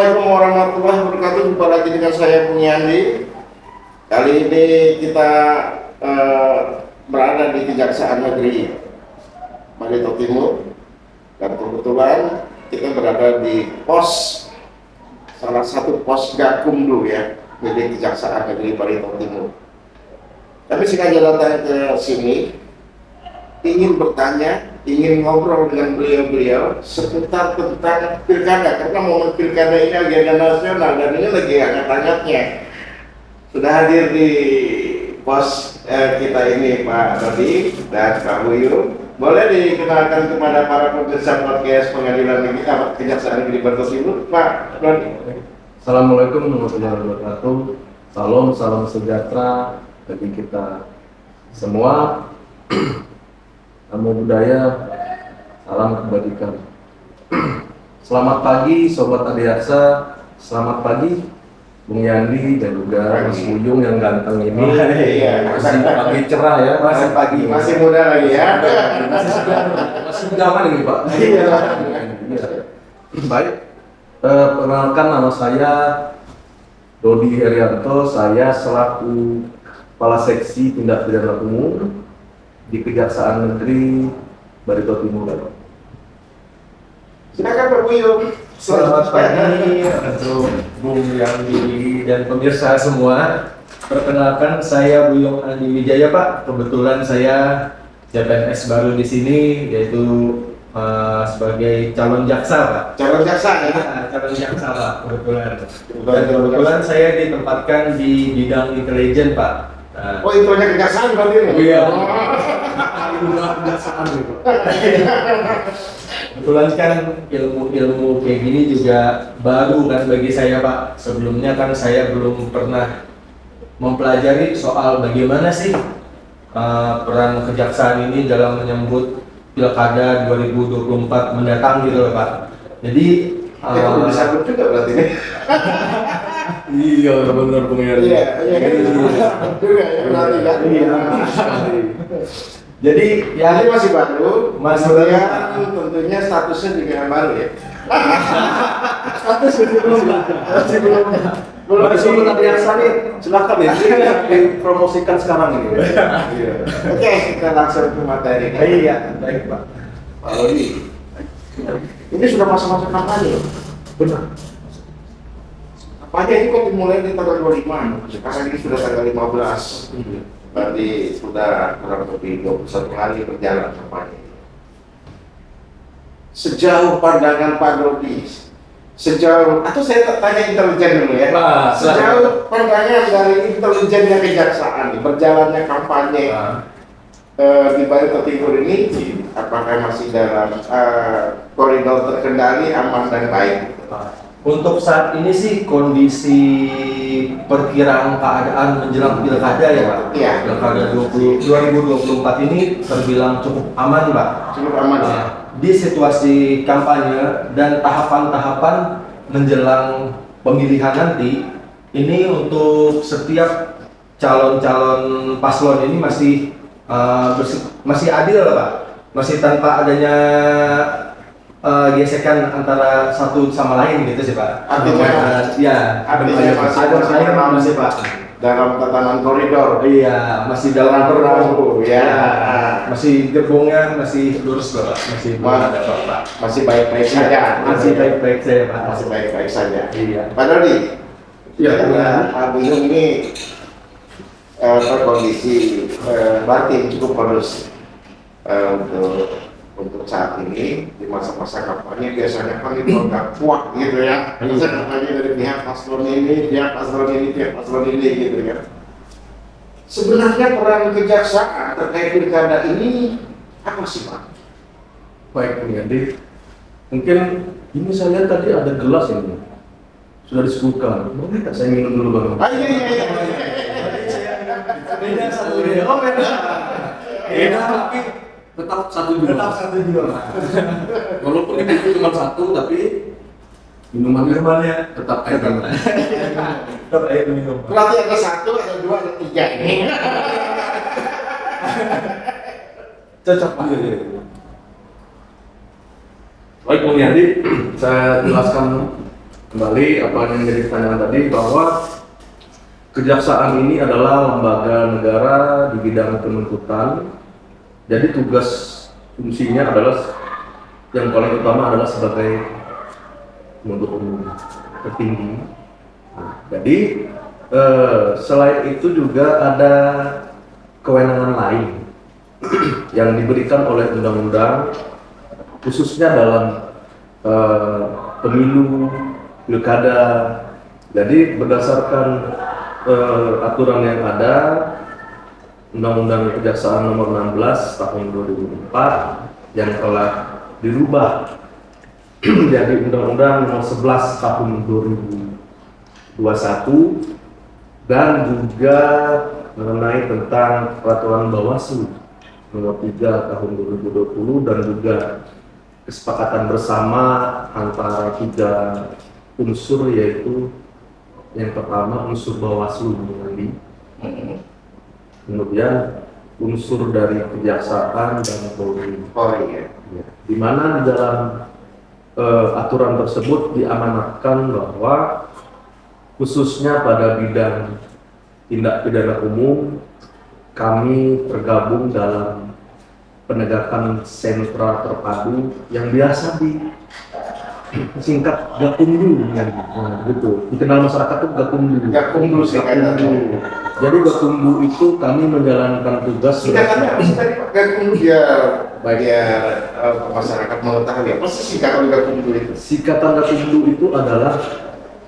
Assalamualaikum warahmatullahi wabarakatuh. Jumpa lagi dengan saya Bung Yandi. Kali ini kita berada di Kejaksaan Negeri Barito Timur, dan kebetulan kita berada di salah satu pos Gakumdu ya, milik Kejaksaan Negeri Barito Timur. Kami sengaja datang ke sini ingin bertanya, ingin ngobrol dengan beliau-beliau seputar tentang pilkada, karena momen pilkada ini agenda nasional dan ini lagi hangat-hangatnya. Sudah hadir di pos kita ini Pak Dodi dan Pak Buyu. Boleh dikenalkan kepada para pemirsa podcast Pengadilan Negeri Kejaksaan Negeri Barito Timur, Pak Dodi. Assalamualaikum warahmatullahi wabarakatuh. Salam sejahtera bagi kita semua. Namo budaya, salam kebajikan. Selamat pagi Sobat Adiaksa, selamat pagi Bung Yandi dan juga Mas Buyung yang ganteng ini. Iya, Masih pagi cerah ya, masih pagi, masih muda lagi ya. masih zaman ini Pak. Iya. Baik, perkenalkan nama saya Dodi Herianto. Saya selaku Kepala Seksi Tindak Pidana Umum di Kejaksaan Negeri Barito Timur. Silakan Pak Buyu. Selamat pagi untuk Bung Yandi dan pemirsa semua. Perkenalkan saya Buyung Andi Wijaya Pak. Kebetulan saya CPNS baru di sini, yaitu sebagai calon jaksa Pak. Calon jaksa ya. Calon jaksa Pak, kebetulan. Dan kebetulan saya ditempatkan di bidang intelijen Pak. Oh, intronya kejaksaan berarti ini? Iya. Kejaksaan gitu. Kebetulan kan ilmu kayak gini juga baru kan bagi saya Pak. Sebelumnya kan saya belum pernah mempelajari soal bagaimana sih peran kejaksaan ini dalam menyambut Pilkada 2024 mendatang gitu loh Pak. Jadi Itu disambut juga berarti ini? Iya benar Bung Yandi. Iya kan? Juga ya berarti kan? Iya. Jadi ya Ini masih baru, Masih kemudian baru. tentunya statusnya juga yang baru ya. status masih belum Bagi Sobat Adiaksa nih, silakan ya, dipromosikan sekarang ini. Iya. Oke, kita langsung ke materi. Iya, baik Pak. Pak Lodi, ini sudah masa-masa kampanye loh. Benar. Kampanye ini kok dimulai di tanggal 25, sekarang ini sudah tanggal 15. Berarti sudah kurang lebih 21 hari berjalan kampanye. Sejauh pandangan Pak Dodi, atau saya tanya intelijen dulu ya. Pak, Sejauh pandangan dari intelijennya kejaksaan, berjalannya kampanye di Barito Timur ini, apakah masih dalam koridor terkendali, aman dan baik? Untuk saat ini sih kondisi perkiraan keadaan menjelang pilkada ya Pak. Iya. Pilkada 2024 ini terbilang cukup aman Pak. Cukup aman ya? Di situasi kampanye dan tahapan-tahapan menjelang pemilihan nanti, ini untuk setiap calon-calon paslon ini masih adil Pak. Masih tanpa adanya gesekan antara satu sama lain gitu sih Pak. Artinya masih Pak. Dalam tatanan koridor. Iya, masih dalam Perahu, ya. Masih gerbongnya masih lurus Pak. Masih belum ada Pak. Masih baik-baik saja. Masih baik-baik saya Pak. Masih baik-baik saja. Iya. Pak Dodi, Iya. Pak Buyung ini kondisi batin cukup kondusif untuk saat ini di masa-masa kampanye. Biasanya kan itu agak kuat gitu ya. Masa kampanye dari pihak paslon ini, pihak paslon ini gitu ya. Sebenarnya peran kejaksaan terkait pilkada ini apa sih Pak? Baik Bung Yandi, mungkin ini saya lihat tadi ada gelas ini sudah disebutkan. Boleh nggak saya minum dulu Bang? Iya. Beda satu ya. Oh beda. Beda tapi tetap satu juga. Tetap satu juga Pak. Walaupun itu cuma satu tapi minumannya tetap air. Tetap air minum Pak. Berarti ada satu, ada dua, ada tiga ini. Cocok Pak. Baik Bung Yandi, saya jelaskan kembali apa yang menjadi pertanyaan tadi, bahwa kejaksaan ini adalah lembaga negara di bidang penuntutan. Jadi tugas fungsinya adalah yang paling utama adalah sebagai penuntut umum tertinggi. Jadi selain itu juga ada kewenangan lain yang diberikan oleh undang-undang, khususnya dalam pemilu, pilkada. Jadi berdasarkan aturan yang ada, Undang-Undang Kejaksaan Nomor 16 Tahun 2004 yang telah dirubah menjadi Undang-Undang Nomor 11 Tahun 2021, dan juga mengenai tentang Peraturan Bawaslu Nomor 3 Tahun 2020, dan juga kesepakatan bersama antara 3 unsur, yaitu yang pertama unsur Bawaslu, kemudian unsur dari Kejaksaan dan Polri. Di mana di dalam aturan tersebut diamanatkan bahwa khususnya pada bidang tindak pidana umum, kami tergabung dalam penegakan sentra terpadu yang biasa disingkat Gakumdu, gitu. Dikenal masyarakat itu Gakumdu. Gakumdu. Jadi Gakumdu itu kami menjalankan tugas. Singkatannya apa sih tadi Pak? Gakumdu biar masyarakat mengetahui apa sih singkatan Gakumdu itu? Singkatan Gakumdu itu adalah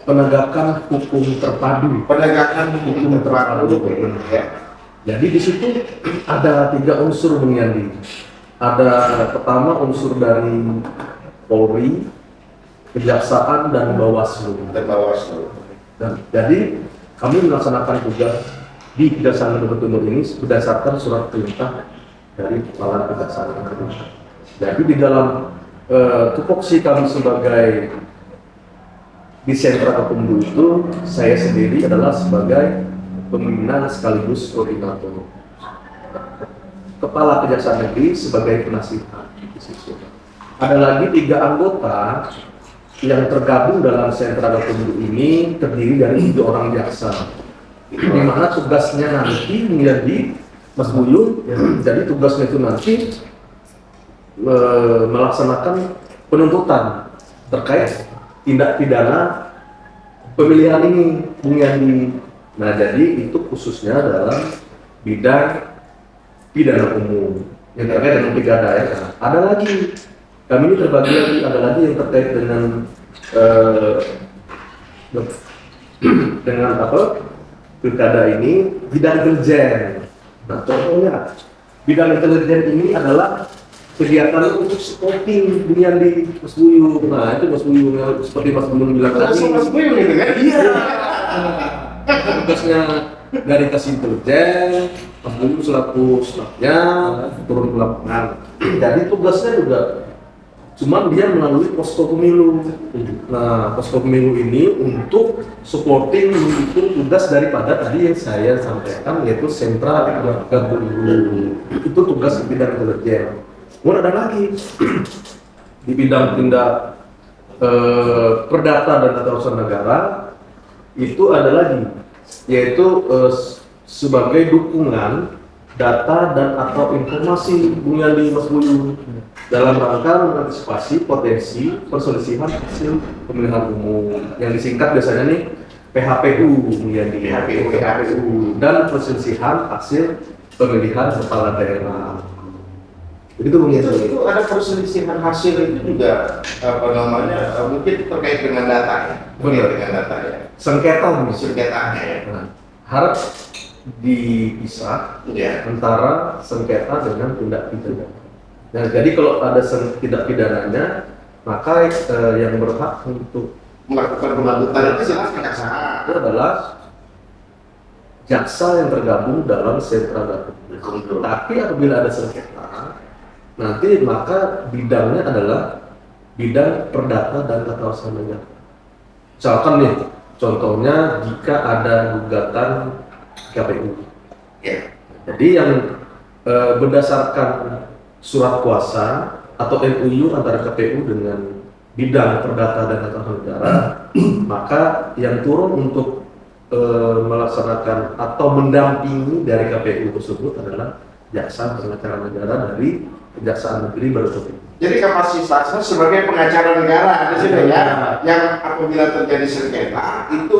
penegakan hukum terpadu. Penegakan hukum terpadu. Ya. Jadi di situ ada 3 unsur, Bung Yandi. Ada pertama unsur dari Polri, Kejaksaan, dan Bawaslu. Dan jadi kami melaksanakan tugas di Kejaksaan Gubernur Timur ini berdasarkan surat perintah dari Kepala Kejaksaan Negeri. Jadi di dalam tupoksi kami sebagai di sentra Gakumdu itu, saya sendiri adalah sebagai pembina sekaligus koordinator. Kepala Kejaksaan Negeri sebagai penasihat. Ada lagi 3 anggota yang tergabung dalam sentra Gakumdu ini, terdiri dari 3 orang jaksa, di mana tugasnya nanti menjadi Mas Buyung. Jadi tugasnya itu nanti melaksanakan penuntutan terkait tindak pidana pemilihan ini, Bung Yandi. Nah, jadi itu khususnya dalam bidang pidana umum yang terkait dengan pilkada ya. Ada lagi, kami ini terbagi lagi, ada lagi yang terkait dengan apa? Pilkada ini, bidang intelijen. Nah, contohnya bidang intelijen ini adalah kegiatan untuk scouting dunia di Mas Buyung. Nah, itu Mas Buyung seperti Mas Buyung bilang tadi. Mas Buyung itu kan? Iya. Tugasnya dari kasih intelijen, Mas Buyung selaku stafnya turun ke lapangan. Jadi tugasnya juga cuma dia melalui posko pemilu. Nah, posko pemilu ini untuk supporting, mendukung tugas daripada tadi yang saya sampaikan, yaitu sentra Gakumdu. Itu tugas di bidang intelijen. Kemudian ada lagi di bidang tindak perdata dan tata usaha negara, itu ada lagi, yaitu sebagai dukungan data dan atau informasi Bung Yandi, Mas Buyung, dalam rangka mengantisipasi potensi perselisihan hasil pemilihan umum yang disingkat biasanya nih PHPU, Bung Yandi. PHPU dan perselisihan hasil pemilihan kepala daerah. Begitu Bung Yandi. Itu ada perselisihan hasil itu juga apa namanya mungkin terkait dengan data ya. Benar. Dengan data ya. Sengketa nih. Sengketanya ya. Nah, harap dipisah Ya. antara sengketa dengan tindak pidana. Nah, jadi kalau ada tindak pidananya, maka yang berhak untuk Melakukan penuntutan itu jelas kejaksaan. itu adalah jaksa yang tergabung dalam sentra Gakumdu. Tapi apabila ada sengketa, nanti maka bidangnya adalah bidang perdata dan tata usaha negara. Misalkan nih, contohnya jika ada gugatan KPU. Ya. Jadi yang berdasarkan surat kuasa atau MOU antara KPU dengan bidang perdata dan tata usaha negara, maka yang turun untuk melaksanakan atau mendampingi dari KPU tersebut adalah jaksa pengacara negara dari Kejaksaan Negeri Baru. Jadi kapasitasnya sebagai pengacara negara di sini ya, yang apabila terjadi sengketa itu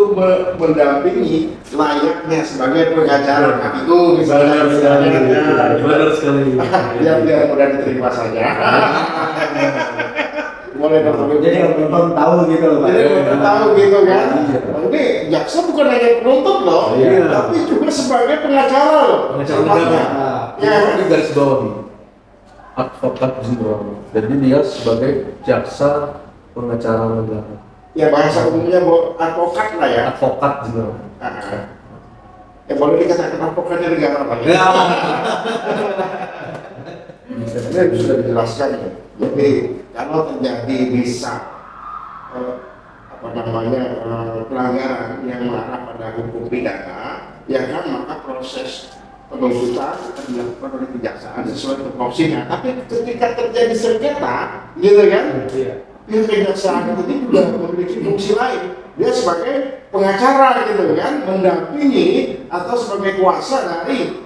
mendampingi layaknya sebagai pengacara KPU misalnya. Benar sekali. Biar mudah diterima saja. Boleh dong. Jadi yang penonton tahu gitu loh Pak. Jadi penonton tahu gitu kan. Ini jaksa bukan hanya penuntut loh, Iya. tapi juga sebagai pengacara loh. Pengacara Termasuk. negara. Ya. Ini garis bawah nih. Advokat jiwa. Jadi dia sebagai jaksa pengacara negara. Ya bahasa umumnya advokat lah ya. Advokat jiwa. Ya boleh dikatakan advokatnya negara Pak. Ya. Ini sudah dijelaskan ya. Jadi kalau terjadi bisa pelanggaran yang mengarah pada hukum pidana, ya kan maka proses penuntutan akan dilakukan oleh kejaksaan sesuai tupoksinya. Tapi ketika terjadi sengketa, gitu kan? Pihak kejaksaan itu juga memiliki fungsi lain. Dia sebagai pengacara gitu kan, mendampingi atau sebagai kuasa dari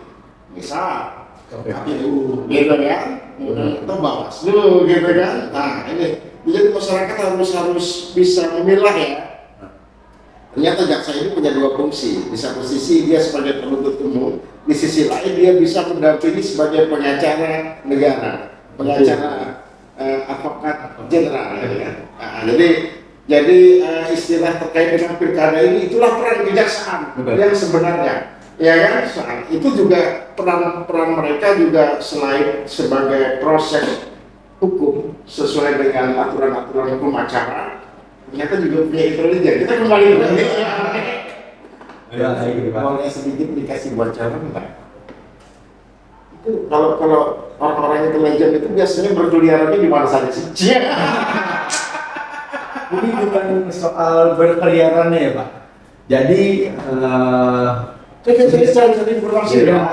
misal KPU gitu kan, atau Bawaslu gitu kan. Nah ini jadi masyarakat harus bisa memilah ya. Ternyata jaksa ini punya dua fungsi. Di satu sisi dia sebagai penuntut umum, di sisi lain dia bisa mendampingi sebagai pengacara negara, pengacara advokat jenderal. Gitu kan. Nah, jadi istilah terkait dengan pilkada ini itulah peran kejaksaan yang sebenarnya. Ya kan, itu juga peran mereka juga selain sebagai proses hukum sesuai dengan aturan-aturan hukum acara, ternyata juga punya intelijen. Kita kembali ke ini. Boleh sedikit dikasih bocoran enggak? Itu kalau orang-orang intelijen itu biasanya berkeliarannya di mana saja sih? Ini bukan soal berkeliarannya ya Pak. Jadi Saya informasi ya.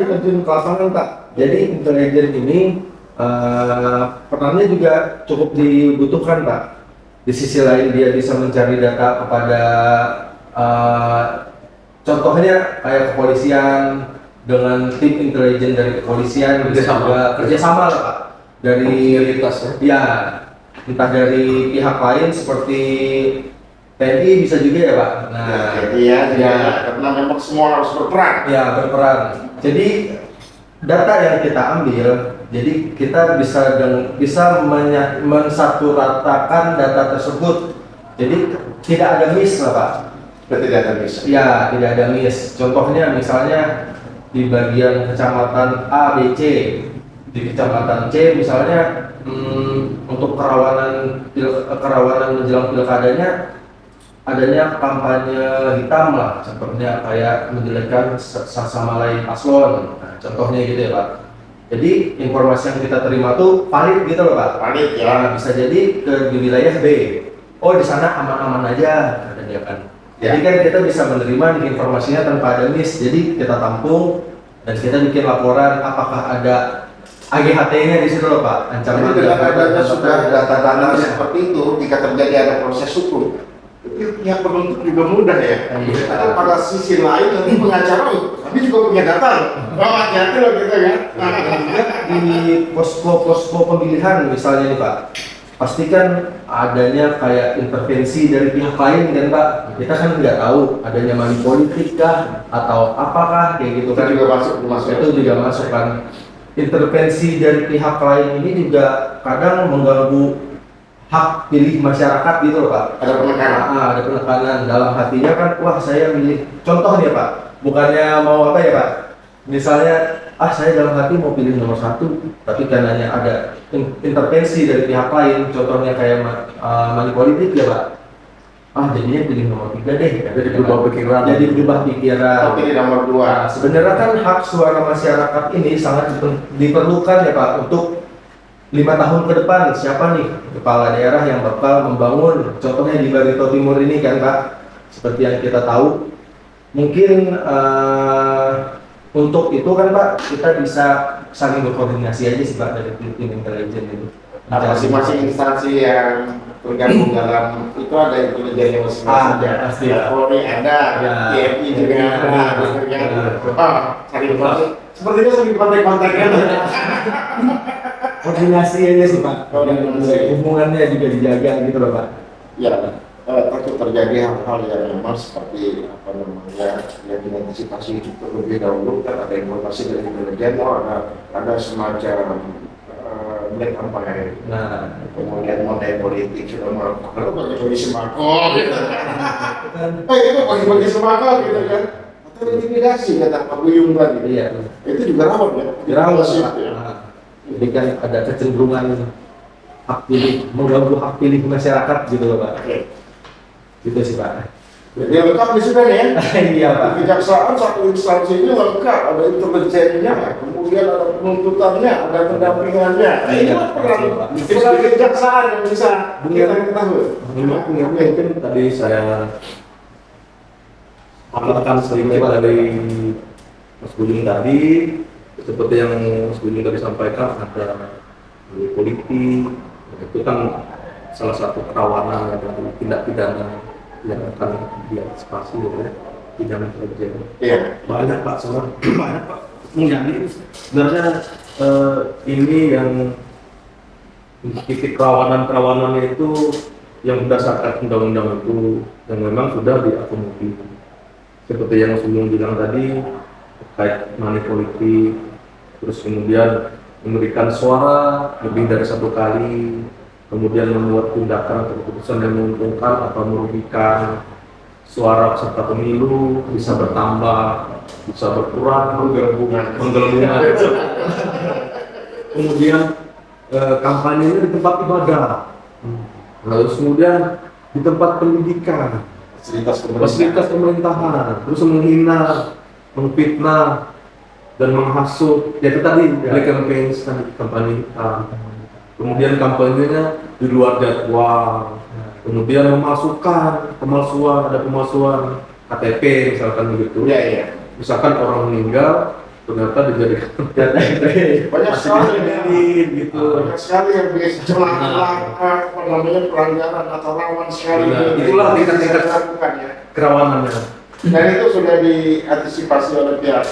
terjun ke lapangan Pak. Jadi intelijen ini perannya juga cukup dibutuhkan Pak. Di sisi lain dia bisa mencari data kepada contohnya kayak kepolisian dengan tim intelijen dari kepolisian kerjasama lah Pak. Dari ya entah dari pihak lain seperti TNI bisa juga ya Pak. Nah, karena memang semua harus berperan. Ya berperan. Jadi data yang kita ambil, jadi kita bisa mensaturatakan data tersebut. Jadi tidak ada miss lah Pak. Tidak ada miss. Ya tidak ada miss. Contohnya misalnya di bagian kecamatan A, B, C, di kecamatan C misalnya untuk kerawanan menjelang pilkadanya adanya kampanye hitam lah, contohnya kayak menjelekkan sama lain paslon, nah, contohnya gitu ya Pak. Jadi informasi yang kita terima tuh valid gitu loh Pak. Valid ya. Nah, bisa jadi di wilayah B. Oh di sana aman-aman aja, kata dia kan. Ya. Jadi kan kita bisa menerima informasinya tanpa ada miss. Jadi kita tampung dan kita bikin laporan apakah ada AGHT-nya di situ loh Pak. Ancaman. Jadi dengan adanya sudah data-data seperti itu, jika terjadi ada proses hukum, pihak penuntut juga mudah ya. Tapi pada sisi lain nanti pengacara, tapi juga punya data loh. Oh hati-hati loh gitu kan. Di posko pemilihan misalnya nih Pak, pastikan adanya kayak intervensi dari pihak lain kan Pak. Kita kan nggak tahu adanya money politik kah atau apakah kayak gitu kan. Itu juga masuk. Itu juga masuk kan. Intervensi dari pihak lain ini juga kadang mengganggu hak pilih masyarakat gitu loh Pak. Ada penekanan. Ada penekanan dalam hatinya kan, wah saya milih. Contoh nih Pak, bukannya mau apa ya Pak? Misalnya, saya dalam hati mau pilih nomor 1, tapi karenanya ada intervensi dari pihak lain, contohnya kayak money politik ya Pak. Jadinya pilih nomor 3 deh. Jadi berubah pikiran. Jadi berubah pikiran. Atau pilih nomor 2. Nah, sebenarnya kan hak suara masyarakat ini sangat diperlukan ya Pak untuk 5 tahun ke depan. Siapa nih kepala daerah yang bakal membangun, contohnya di Barito Timur ini kan Pak, seperti yang kita tahu. Mungkin untuk itu kan Pak, kita bisa saling berkoordinasi aja sih Pak dari tim intelijen itu. masing-masing instansi yang tergabung dalam itu ada intelijennya masing-masing. Ada, pasti. Polri ada, Ya. TNI juga ada, gitu kan. Ya. Saling kontak. Sepertinya saling kontak-kontaknya. Koordinasi aja sih Pak. Koordinasi. Hubungannya juga dijaga gitu loh Pak. Ya, tentu terjadi hal-hal yang memang seperti apa namanya yang diantisipasi terlebih dahulu kan ada informasi dari intelijen, ada semacam black campaign. Nah, Kemudian model politik sudah melakukan kalau bagi-bagi sembako gitu. Itu bagi-bagi sembako gitu kan. Atau intimidasi kata Pak Buyung tadi. iya. Itu juga rawan ya. Dirawat Masif, Pak. ya. Nah, jadi kan ada kecenderungan hak pilih, mengganggu hak pilih masyarakat gitu loh Pak. Oke. Gitu sih Pak. Jadi lengkap di sini ya. Iya Pak. Kejaksaan satu instansi ini lengkap, ada intelijennya, kemudian ada penuntutannya, ada pendampingannya. Nah, itu kan peran kejaksaan yang bisa kita ketahui. Mungkin tadi saya tambahkan sedikit dari Mas Bujung tadi, seperti yang Mas Bujung tadi sampaikan, ada politik, itu kan salah satu kerawanan dari tindak pidana yang akan diantisipasi oleh pidana intelijen. Iya. Banyak Pak, sebenarnya banyak Pak. Jadi sebenarnya ini yang titik kerawanan-kerawanannya itu yang berdasarkan undang-undang itu yang memang sudah diakomodir. Seperti yang sebelum bilang tadi terkait money politik, terus kemudian memberikan suara lebih dari satu kali, kemudian membuat tindakan atau keputusan yang menguntungkan atau merugikan suara peserta pemilu bisa bertambah, bisa berkurang, menggelembungan. Kemudian kampanyenya di tempat ibadah, lalu kemudian di tempat pendidikan, fasilitas pemerintahan, terus menghina, memfitnah, dan menghasut. Ya itu tadi black campaign, kampanye hitam. Kemudian kampanyenya di luar jadwal, kemudian memasukkan ada pemalsuan KTP misalkan begitu. Iya, iya. Misalkan orang meninggal ternyata dijadikan Banyak sekali gitu. Banyak sekali yang biasa celah-celah apa namanya pelanggaran atau rawan sekali. Nah, itulah yang bisa tingkat-tingkat dilakukan ya. kerawanannya. Dan itu sudah diantisipasi oleh pihak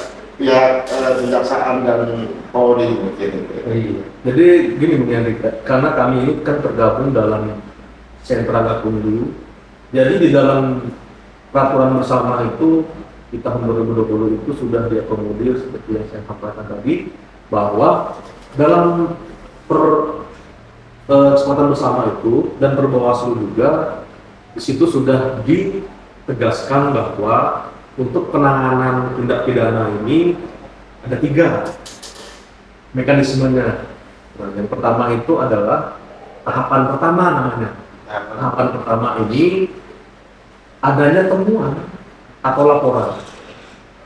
kejaksaan dan Polri mungkin. Iya. Jadi gini Bung Yandika, karena kami ini kan tergabung dalam sentra Gakumdu. Jadi di dalam peraturan bersama itu di tahun 2020 itu sudah diakomodir seperti yang saya sampaikan tadi, bahwa dalam kesempatan bersama itu dan Perbawaslu juga di situ sudah ditegaskan bahwa untuk penanganan tindak pidana ini ada 3 mekanismenya. Nah, yang pertama itu adalah tahapan pertama namanya. Tahapan pertama ini adanya temuan atau laporan.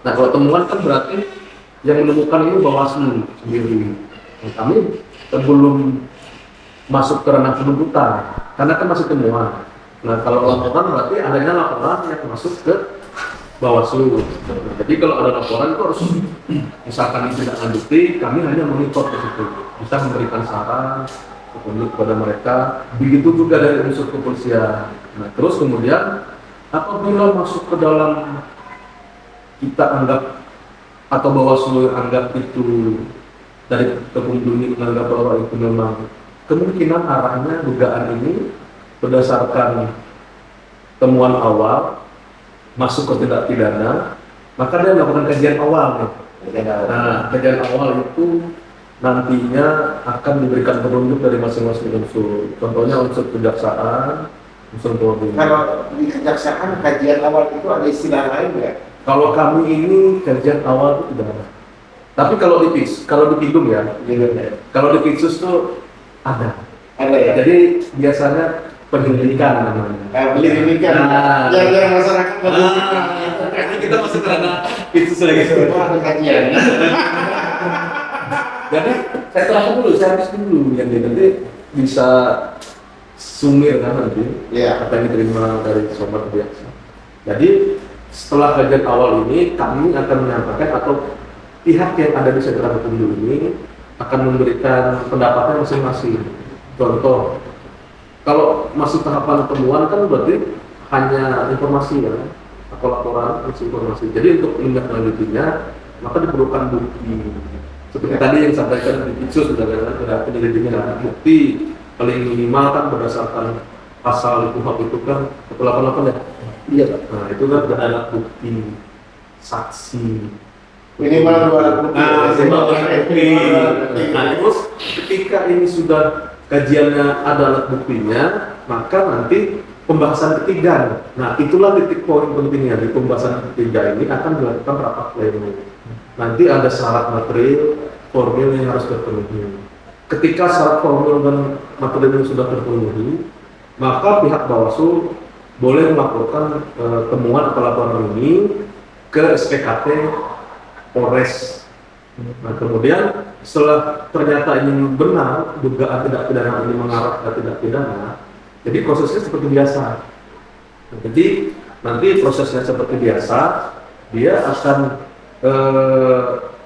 Nah, kalau temuan kan berarti yang menemukan ini Bawaslu sendiri. Nah, kami belum masuk ke ranah penuntutan karena kan masih temuan. Nah, kalau laporan berarti adanya laporan yang masuk ke Bawaslu. Jadi kalau ada laporan itu harus misalkan tidak lanjuti, kami hanya monitor ke situ, bisa memberikan saran kepada mereka. Begitu juga dari unsur kepolisian. Nah, terus kemudian apabila masuk ke dalam kita anggap atau Bawaslu anggap itu dari Kepolisian menganggap bahwa itu memang kemungkinan arahnya dugaan ini berdasarkan temuan awal masuk ke tindak pidana, maka dia melakukan kajian awal nih. Nah, kajian awal itu nantinya akan diberikan petunjuk dari masing-masing unsur. Contohnya unsur kejaksaan, unsur Polri. Kalau di kejaksaan kajian awal itu ada istilah lain nggak? Kalau kami ini kajian awal itu tidak ada. Tapi kalau di Pidum ya, kalau di Pitsus tuh ada. Ada ya. Jadi biasanya penyelidikan namanya. Penyelidikan. Nah. Yang masyarakat penyelidikan. Ini kita masuk ke ranah Pitsus lagi. Itu ada kajian. Jadi saya terapkan dulu, saya habis dulu yang nanti bisa sumir kan nanti. Iya. Apa yang diterima dari sobat biasa. Jadi setelah kajian awal ini kami akan menyampaikan atau pihak yang ada di sentra Gakumdu ini akan memberikan pendapatnya masing-masing Contoh, kalau masih tahapan temuan kan berarti hanya informasi ya, atau laporan, informasi. Jadi untuk menindaklanjutinya maka diperlukan bukti. Seperti tadi yang disampaikan di Itsus sudah ada penyelidikan bukti paling minimal kan berdasarkan pasal itu hak itu kan 188 ya. Iya. Nah itu kan ada alat bukti, saksi. Minimal 2 alat bukti. Minimal 2 alat bukti. Nah terus ketika ini sudah kajiannya ada alat buktinya, maka nanti pembahasan ketiga. Nah itulah titik poin pentingnya di pembahasan ketiga ini akan dilakukan rapat pleno. Nanti ada syarat material, formil yang harus terpenuhi. Ketika syarat formil dan material sudah terpenuhi, maka pihak Bawaslu boleh melaporkan temuan atau laporan ini ke SPKT Polres. Nah, kemudian setelah ternyata ini benar, dugaan tindak pidana ini mengarah ke tindak pidana, jadi prosesnya seperti biasa. Nah, jadi nanti prosesnya seperti biasa, dia akan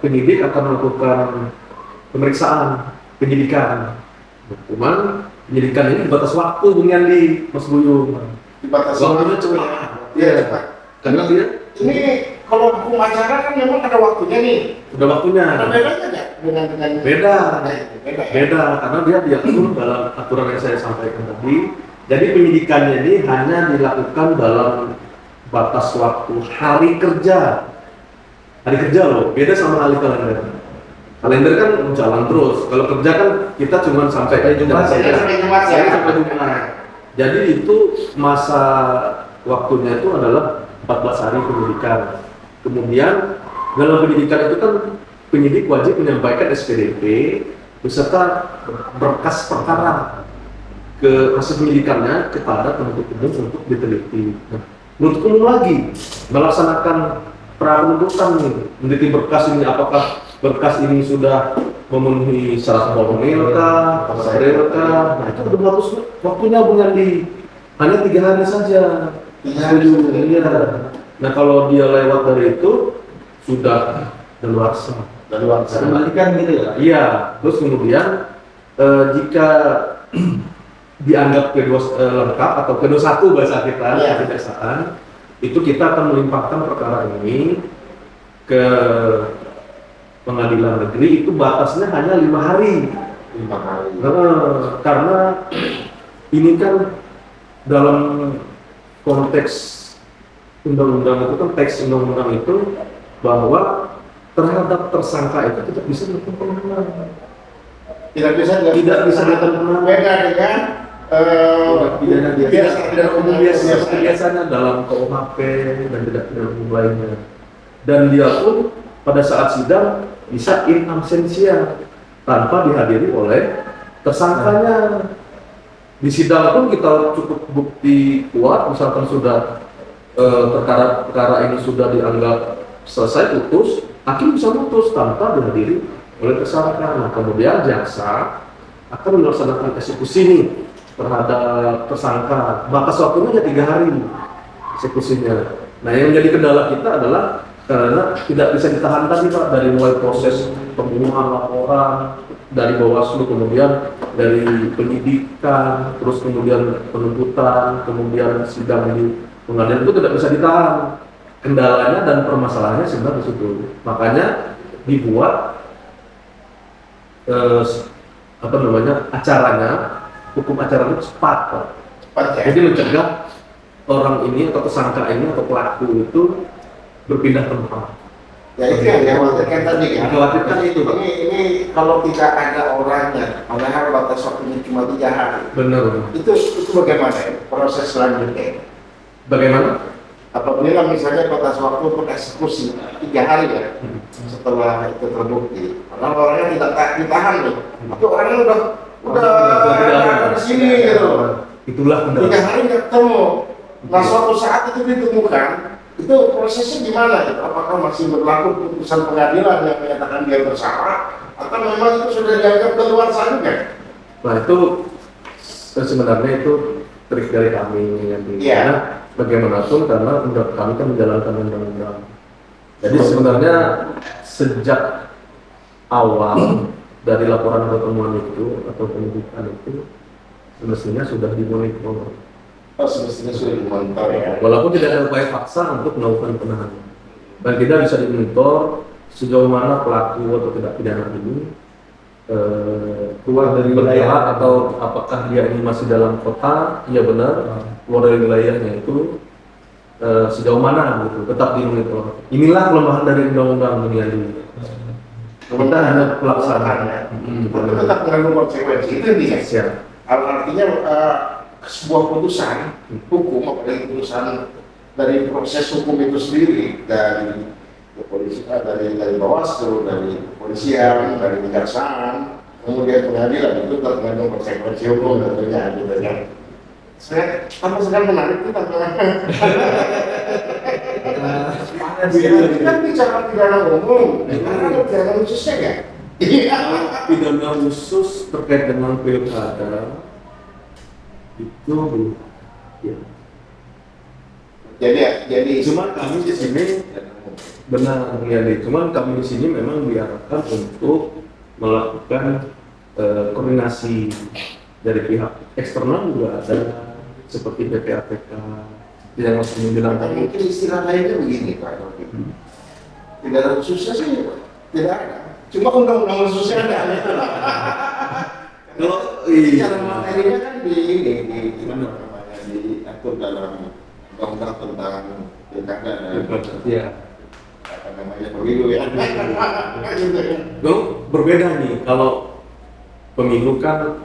penyidik akan melakukan pemeriksaan penyidikan. Cuman penyidikan ini batas waktu Bung Yandi, Mas Buyung. Dibatasi Waktunya waktu. cepat. Iya cepat. Karena dia Ini kalau hukum acara kan memang ada waktunya nih. sudah waktunya. Ada bedanya nggak dengan Beda. Beda. Ya? Beda karena dia diatur dalam aturan yang saya sampaikan tadi. Jadi penyidikannya ini hanya dilakukan dalam batas waktu hari kerja. Hari kerja loh, beda sama hari kalender. Kalender kan jalan terus. Kalau kerja kan kita cuma sampai Jumat saja. Sampai Jumat ya. Sampai Jumat. Jadi itu masa waktunya itu adalah 14 hari penyidikan. Kemudian dalam penyidikan itu kan penyidik wajib menyampaikan SPDP beserta berkas perkara ke hasil penyidikannya kepada penuntut umum untuk diteliti. Nah, penuntut umum lagi melaksanakan pra-penuntutan nih, meneliti berkas ini apakah berkas ini sudah memenuhi syarat formil kah, material kah. Nah itu udah bagus waktunya Bung Yandi, hanya 3 hari saja. 3 hari. Iya. Nah kalau dia lewat dari itu sudah daluarsa. Kembalikan gitu ya? Iya. Terus kemudian jika dianggap kedua lengkap atau kedua satu bahasa kita Iya. kejaksaan, itu kita akan melimpahkan perkara ini ke pengadilan negeri. Itu batasnya hanya 5 hari. 5 hari. Karena ini kan dalam konteks undang-undang itu kan teks undang-undang itu bahwa terhadap tersangka itu tidak bisa dilakukan penahanan. Tidak bisa dilakukan penahanan. Beda dengan Pidana biasa, tidak umum biasa biasanya dalam KUHP dan tidak pidana umum lainnya. Dan dia pun pada saat sidang bisa in absentia tanpa dihadiri oleh tersangkanya. Di sidang pun kita cukup bukti kuat, misalkan sudah perkara ini sudah dianggap selesai putus, hakim bisa putus tanpa dihadiri oleh tersangka. Nah, kemudian jaksa akan melaksanakan eksekusi nih terhadap tersangka. Batas waktunya hanya 3 hari eksekusinya. Nah, yang menjadi kendala kita adalah karena tidak bisa ditahan tadi Pak, dari mulai proses pembunuhan laporan dari Bawaslu, kemudian dari penyidikan, terus kemudian penuntutan, kemudian sidang di pengadilan itu tidak bisa ditahan. Kendalanya dan permasalahannya sebenarnya di situ. Makanya dibuat acaranya, hukum acara itu cepat Pak. cepat ya. Jadi mencegah orang ini atau tersangka ini atau pelaku itu berpindah tempat. Ya itu yang dikhawatirkan tadi kan. Dikhawatirkan itu, Pak. Ini kalau tidak ada orangnya, padahal batas waktunya cuma 3 hari. Benar. Itu bagaimana ya? Proses selanjutnya? Bagaimana? Apabila misalnya batas waktu untuk eksekusi 3 hari ya, setelah itu terbukti, padahal orangnya tidak ditahan nih, itu orangnya udah ada di sini gitu. Itulah 3 kendala. hari nggak ketemu. Nah suatu saat itu ditemukan, itu prosesnya gimana? Ya? Apakah masih berlaku putusan pengadilan yang menyatakan dia bersalah, atau memang itu sudah dianggap keluar sana kan? Nah itu sebenarnya itu trik dari kami yang di Iya. karena bagaimanapun karena kami kan menjalankan undang-undang. Jadi sebenarnya sejak awal dari laporan atau temuan itu atau penyidikan itu semestinya sudah dimonitor. Oh, semestinya sudah dimonitor ya. Walaupun tidak ada upaya paksa untuk melakukan penahanan. Dan kita bisa dimonitor sejauh mana pelaku atau tidak pidana ini keluar dari wilayah atau apakah dia ini masih dalam kota, iya benar, keluar dari wilayahnya itu sejauh mana gitu, tetap dimonitor. Inilah kelemahan dari undang-undang dunia ini. Kita hanya pelaksanaan. Itu tetap mengandung konsekuensi itu intinya. Siap. Artinya sebuah putusan hukum, apalagi putusan dari proses hukum itu sendiri dari kepolisian, dari Bawaslu, dari kepolisian, dari kejaksaan, kemudian pengadilan itu tetap mengandung konsekuensi hukum tentunya gitu ya. Saya tambah sekali menarik kita kan bicara pidana umum, karena pidana khususnya ya. Pidana khusus terkait dengan pilkada itu ya. Jadi Cuman kami di sini benar ya, cuman kami di sini memang diarahkan untuk melakukan koordinasi dari pihak eksternal juga ada seperti PPAPK yang masih bilang tadi. mungkin istilah lainnya begini Pak Rocky. Pidana khususnya sih tidak ada. Cuma undang-undang khususnya ada. Kalau Secara materinya kan diatur dalam undang-undang tentang pilkada dan ya, apa namanya pemilu ya. Gitu ya. berbeda nih kalau pemilu kan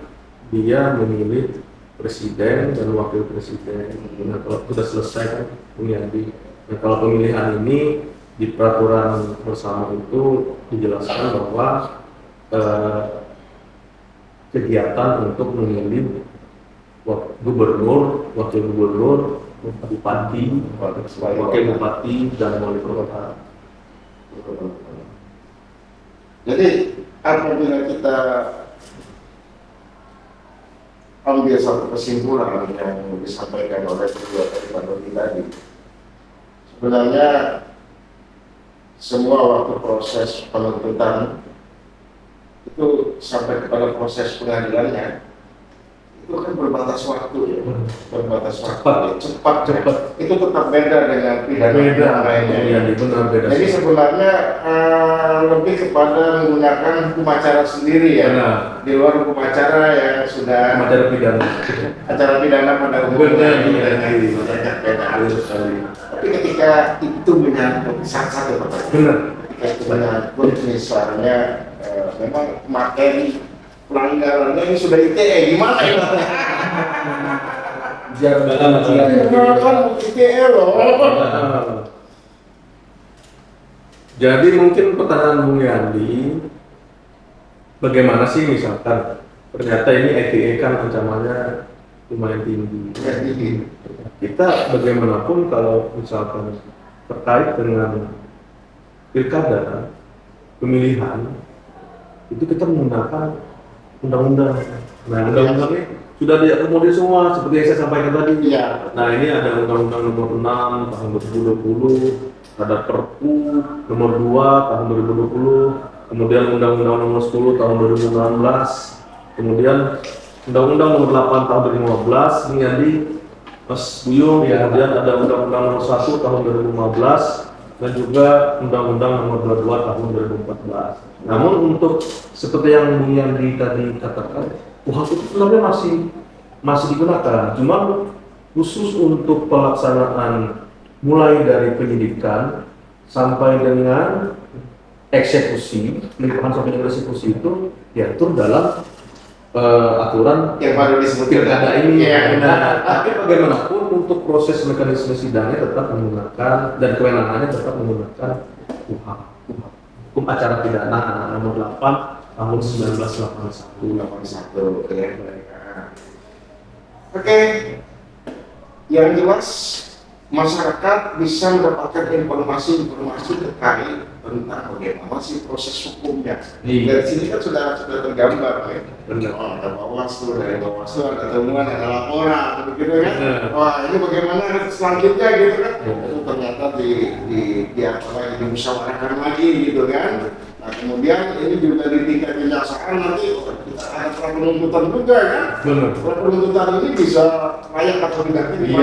dia memilih presiden dan wakil presiden. Nah, kalau sudah selesai kan menjadi. Nah, kalau pemilihan ini di peraturan bersama itu dijelaskan bahwa kegiatan untuk memilih gubernur, wakil gubernur, bupati, wakil bupati dan wali kota. Jadi apabila kita ambil satu kesimpulan yang disampaikan oleh kedua tadi tadi, sebenarnya semua waktu proses penuntutan itu sampai kepada proses pengadilannya itu kan berbatas waktu ya, berbatas waktu cepat. Itu tetap beda dengan pidana lainnya. Iya, benar beda. Jadi sebenarnya lebih kepada menggunakan hukum acara sendiri ya, Benar. di luar hukum acara yang sudah Acara pidana. acara pidana pada umumnya. Benar. Beda sekali. Tapi ketika itu menyangkut satu pertanyaan, Benar. ketika itu menyangkut misalnya memang materi pelanggarannya ini sudah ITE gimana ya? Biar banget Kan ITE loh. Jadi mungkin pertanyaan Bung Yandi, bagaimana sih misalkan ternyata ini ITE kan ancamannya lumayan tinggi. Kita bagaimanapun kalau misalkan terkait dengan pilkada, pemilihan, itu kita menggunakan undang-undang. Nah, undang-undang ini sudah diakomodir semua seperti yang saya sampaikan tadi. Iya. Nah, ini ada Undang-Undang Nomor 6 Tahun 2020, ada Perpu Nomor 2 Tahun 2020, kemudian Undang-Undang Nomor 10 Tahun 2019, kemudian Undang-Undang Nomor 8 Tahun 2015, ini jadi Mas Buyung, kemudian ada Undang-Undang Nomor 1 Tahun 2015, dan juga Undang-Undang Nomor 22 Tahun 2014. Namun untuk seperti yang Bung Yandi tadi katakan, UHAP itu sebenarnya masih digunakan, cuma khusus untuk pelaksanaan mulai dari penyidikan sampai dengan eksekusi, pelimpahan sampai dengan eksekusi itu diatur dalam aturan Yang baru disebut pilkada ini. Iya. Nah, tapi bagaimanapun untuk proses mekanisme sidangnya tetap menggunakan dan kewenangannya tetap menggunakan UHAP, Hukum Acara Pidana Nomor 8 Tahun 1981. Oke, yang jelas masyarakat bisa mendapatkan informasi terkait tentang bagaimana sih proses hukumnya. Iya. Dari sini kan sudah tergambar ya. Benar. Oh, ada Bawaslu, dari Bawaslu ada temuan, ada laporan, begitu kan? Benar. Wah, ini bagaimana selanjutnya gitu kan? Benar. Itu ternyata dimusyawarahkan lagi gitu kan? Nah, kemudian ini juga di tingkat kejaksaan nanti kita ada pra penuntutan juga kan. Benar. Pra penuntutan ini bisa layak atau tidak ini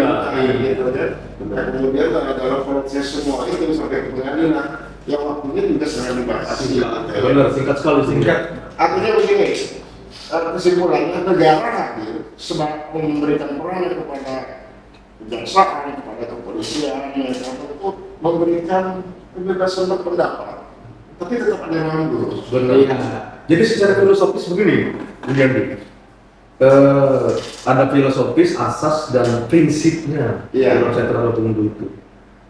gitu kan. Dan kemudian dalam proses semua itu sampai ke pengadilan yang waktunya juga sangat dibatasi. Benar, singkat sekali, singkat. Artinya begini, kesimpulannya negara hadir sebab memberikan peran kepada kejaksaan, kepada kepolisian, untuk memberikan kebebasan berpendapat, tapi tetap ada yang nganggur. Benar. Jadi secara filosofis begini, ada filosofis, asas dan prinsipnya dalam sentra tunggu itu.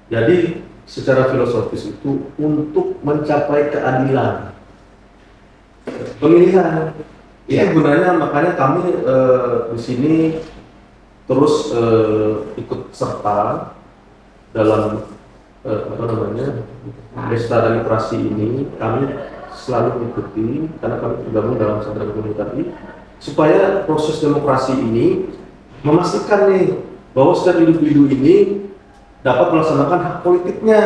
Jadi secara filosofis itu untuk mencapai keadilan pemilihan itu gunanya, makanya kami di sini terus ikut serta dalam pesta demokrasi ini. Kami selalu mengikuti karena kami tergabung dalam sentra tadi supaya proses demokrasi ini memastikan nih bahwa setiap individu ini dapat melaksanakan hak politiknya.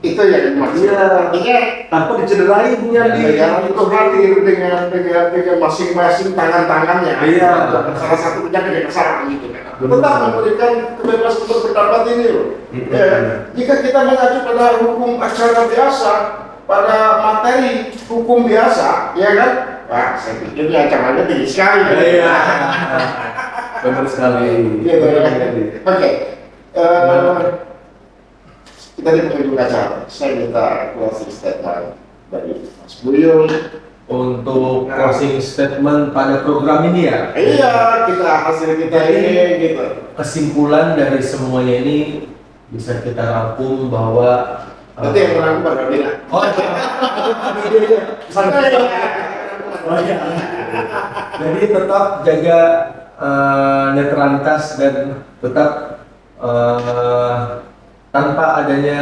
Itu yang dimaksud. Iya. Artinya Tanpa dicederai punya negara itu hadir dengan masing-masing tangan-tangannya. Iya. Salah satu penjaga kejaksaan gitu kan. Benar. Tetap memberikan kebebasan berpendapat ini loh. Ya, jika kita mengacu pada hukum acara biasa, pada materi hukum biasa, ya kan? Wah, saya pikir ini ancamannya tinggi sekali. Iya. Benar sekali. Gitu ya. Oke. Kita di penghujung acara, saya minta closing statement dari Mas Buyung Untuk closing statement pada program ini ya. Iya, hasil kita ini gitu. Kesimpulan dari semuanya ini bisa kita rangkum bahwa Nanti yang menang pada Dina. oh iya. Jadi tetap jaga netralitas dan tetap tanpa adanya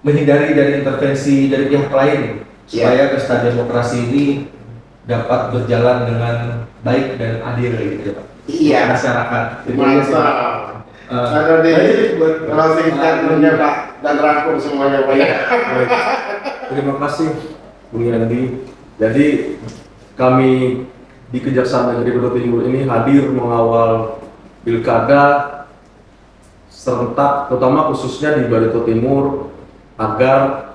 menghindari dari intervensi dari pihak lain supaya pesta demokrasi ini dapat berjalan dengan baik dan adil gitu Pak. Iya. Masyarakat. Mantap. Ada di closing statementnya Pak dan rangkum semuanya Pak ya. Baik. Terima kasih Bung Yandi. Jadi kami di Kejaksaan Negeri Batu Timur ini hadir mengawal pilkada serentak, terutama khususnya di Barito Timur, agar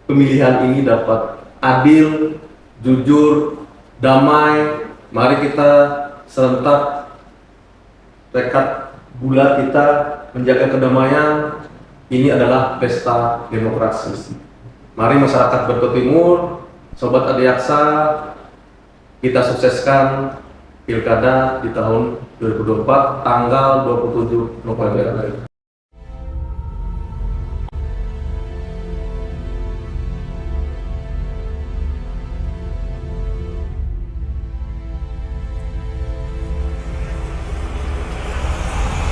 pemilihan ini dapat adil, jujur, damai. Mari kita serentak tekad bulat kita menjaga kedamaian. Ini adalah pesta demokrasi. Mari masyarakat Barito Timur, Sobat Adiaksa, kita sukseskan pilkada di tahun 2024 tanggal 27 November.